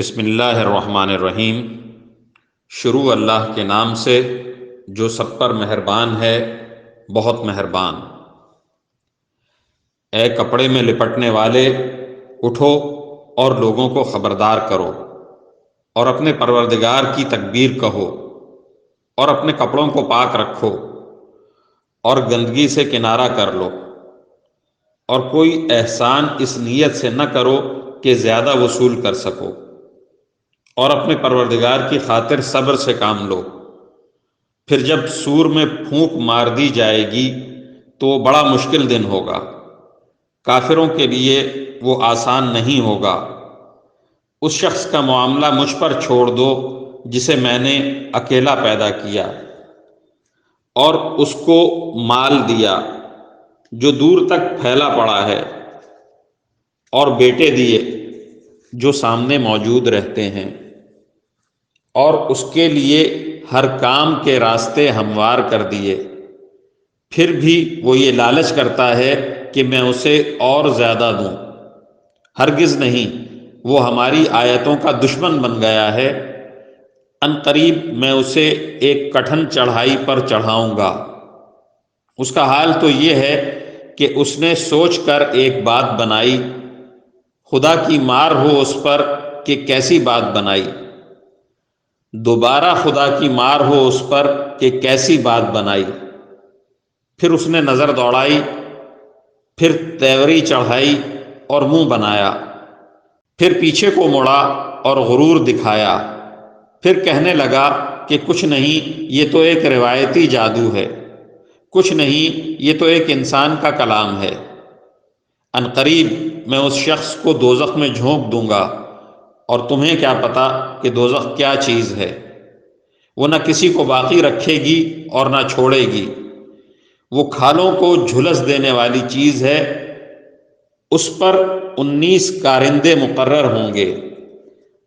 بسم اللہ الرحمن الرحیم۔ شروع اللہ کے نام سے جو سب پر مہربان ہے، بہت مہربان۔ اے کپڑے میں لپٹنے والے، اٹھو اور لوگوں کو خبردار کرو، اور اپنے پروردگار کی تکبیر کہو، اور اپنے کپڑوں کو پاک رکھو، اور گندگی سے کنارہ کر لو، اور کوئی احسان اس نیت سے نہ کرو کہ زیادہ وصول کر سکو، اور اپنے پروردگار کی خاطر صبر سے کام لو۔ پھر جب سور میں پھونک مار دی جائے گی تو وہ بڑا مشکل دن ہوگا، کافروں کے لیے وہ آسان نہیں ہوگا۔ اس شخص کا معاملہ مجھ پر چھوڑ دو جسے میں نے اکیلا پیدا کیا، اور اس کو مال دیا جو دور تک پھیلا پڑا ہے، اور بیٹے دیے جو سامنے موجود رہتے ہیں، اور اس کے لیے ہر کام کے راستے ہموار کر دیے۔ پھر بھی وہ یہ لالچ کرتا ہے کہ میں اسے اور زیادہ دوں۔ ہرگز نہیں، وہ ہماری آیتوں کا دشمن بن گیا ہے۔ ان قریب میں اسے ایک کٹھن چڑھائی پر چڑھاؤں گا۔ اس کا حال تو یہ ہے کہ اس نے سوچ کر ایک بات بنائی، خدا کی مار ہو اس پر کہ کیسی بات بنائی۔ دوبارہ خدا کی مار ہو اس پر کہ کیسی بات بنائی۔ پھر اس نے نظر دوڑائی، پھر تیوری چڑھائی اور منہ بنایا، پھر پیچھے کو مڑا اور غرور دکھایا، پھر کہنے لگا کہ کچھ نہیں، یہ تو ایک روایتی جادو ہے، کچھ نہیں، یہ تو ایک انسان کا کلام ہے۔ ان قریب میں اس شخص کو دوزخ میں جھونک دوں گا، اور تمہیں کیا پتا کہ دوزخ کیا چیز ہے۔ وہ نہ کسی کو باقی رکھے گی اور نہ چھوڑے گی۔ وہ کھالوں کو جھلس دینے والی چیز ہے۔ اس پر 19 کارندے مقرر ہوں گے،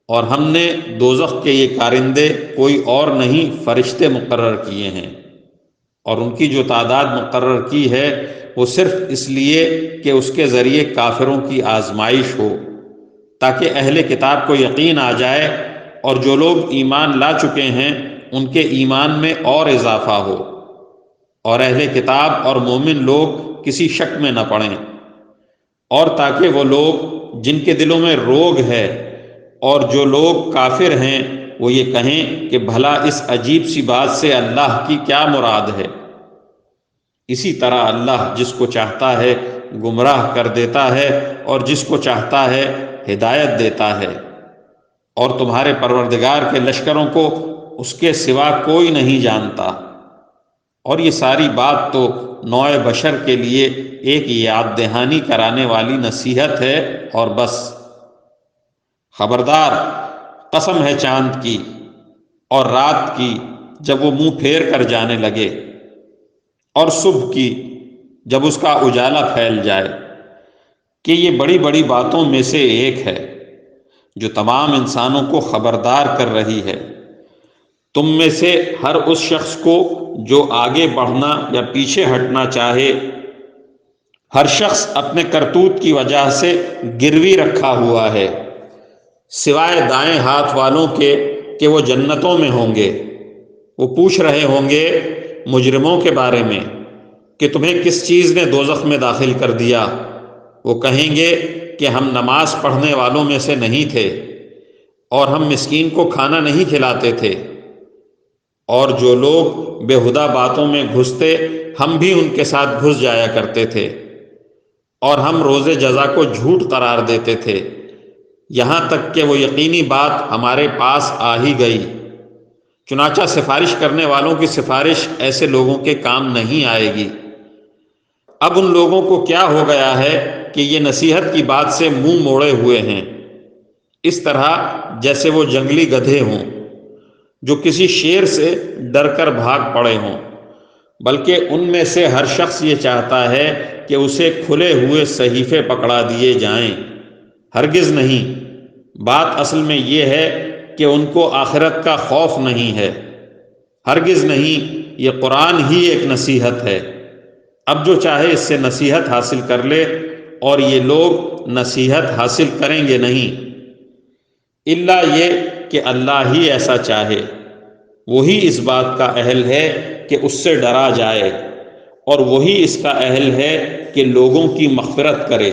اور ہم نے دوزخ کے یہ کارندے کوئی اور نہیں فرشتے مقرر کیے ہیں، اور ان کی جو تعداد مقرر کی ہے وہ صرف اس لیے کہ اس کے ذریعے کافروں کی آزمائش ہو، تاکہ اہل کتاب کو یقین آ جائے، اور جو لوگ ایمان لا چکے ہیں ان کے ایمان میں اور اضافہ ہو، اور اہل کتاب اور مومن لوگ کسی شک میں نہ پڑیں، اور تاکہ وہ لوگ جن کے دلوں میں روگ ہے اور جو لوگ کافر ہیں وہ یہ کہیں کہ بھلا اس عجیب سی بات سے اللہ کی کیا مراد ہے۔ اسی طرح اللہ جس کو چاہتا ہے گمراہ کر دیتا ہے، اور جس کو چاہتا ہے ہدایت دیتا ہے، اور تمہارے پروردگار کے لشکروں کو اس کے سوا کوئی نہیں جانتا۔ اور یہ ساری بات تو نوع بشر کے لیے ایک یاد دہانی کرانے والی نصیحت ہے، اور بس۔ خبردار، قسم ہے چاند کی اور رات کی جب وہ منہ پھیر کر جانے لگے، اور صبح کی جب اس کا اجالا پھیل جائے، کہ یہ بڑی بڑی باتوں میں سے ایک ہے جو تمام انسانوں کو خبردار کر رہی ہے۔ تم میں سے ہر اس شخص کو جو آگے بڑھنا یا پیچھے ہٹنا چاہے، ہر شخص اپنے کرتوت کی وجہ سے گروی رکھا ہوا ہے، سوائے دائیں ہاتھ والوں کے کہ وہ جنتوں میں ہوں گے۔ وہ پوچھ رہے ہوں گے مجرموں کے بارے میں کہ تمہیں کس چیز نے دوزخ میں داخل کر دیا۔ وہ کہیں گے کہ ہم نماز پڑھنے والوں میں سے نہیں تھے، اور ہم مسکین کو کھانا نہیں کھلاتے تھے، اور جو لوگ بےہودہ باتوں میں گھستے ہم بھی ان کے ساتھ گھس جایا کرتے تھے، اور ہم روز جزا کو جھوٹ قرار دیتے تھے، یہاں تک کہ وہ یقینی بات ہمارے پاس آ ہی گئی۔ چنانچہ سفارش کرنے والوں کی سفارش ایسے لوگوں کے کام نہیں آئے گی۔ اب ان لوگوں کو کیا ہو گیا ہے کہ یہ نصیحت کی بات سے منہ موڑے ہوئے ہیں، اس طرح جیسے وہ جنگلی گدھے ہوں جو کسی شیر سے ڈر کر بھاگ پڑے ہوں، بلکہ ان میں سے ہر شخص یہ چاہتا ہے کہ اسے کھلے ہوئے صحیفے پکڑا دیے جائیں۔ ہرگز نہیں، بات اصل میں یہ ہے کہ ان کو آخرت کا خوف نہیں ہے۔ ہرگز نہیں، یہ قرآن ہی ایک نصیحت ہے۔ اب جو چاہے اس سے نصیحت حاصل کر لے، اور یہ لوگ نصیحت حاصل کریں گے نہیں۔ الا یہ کہ اللہ ہی ایسا چاہے، وہی اس بات کا اہل ہے کہ اس سے ڈرا جائے، اور وہی اس کا اہل ہے کہ لوگوں کی مغفرت کرے۔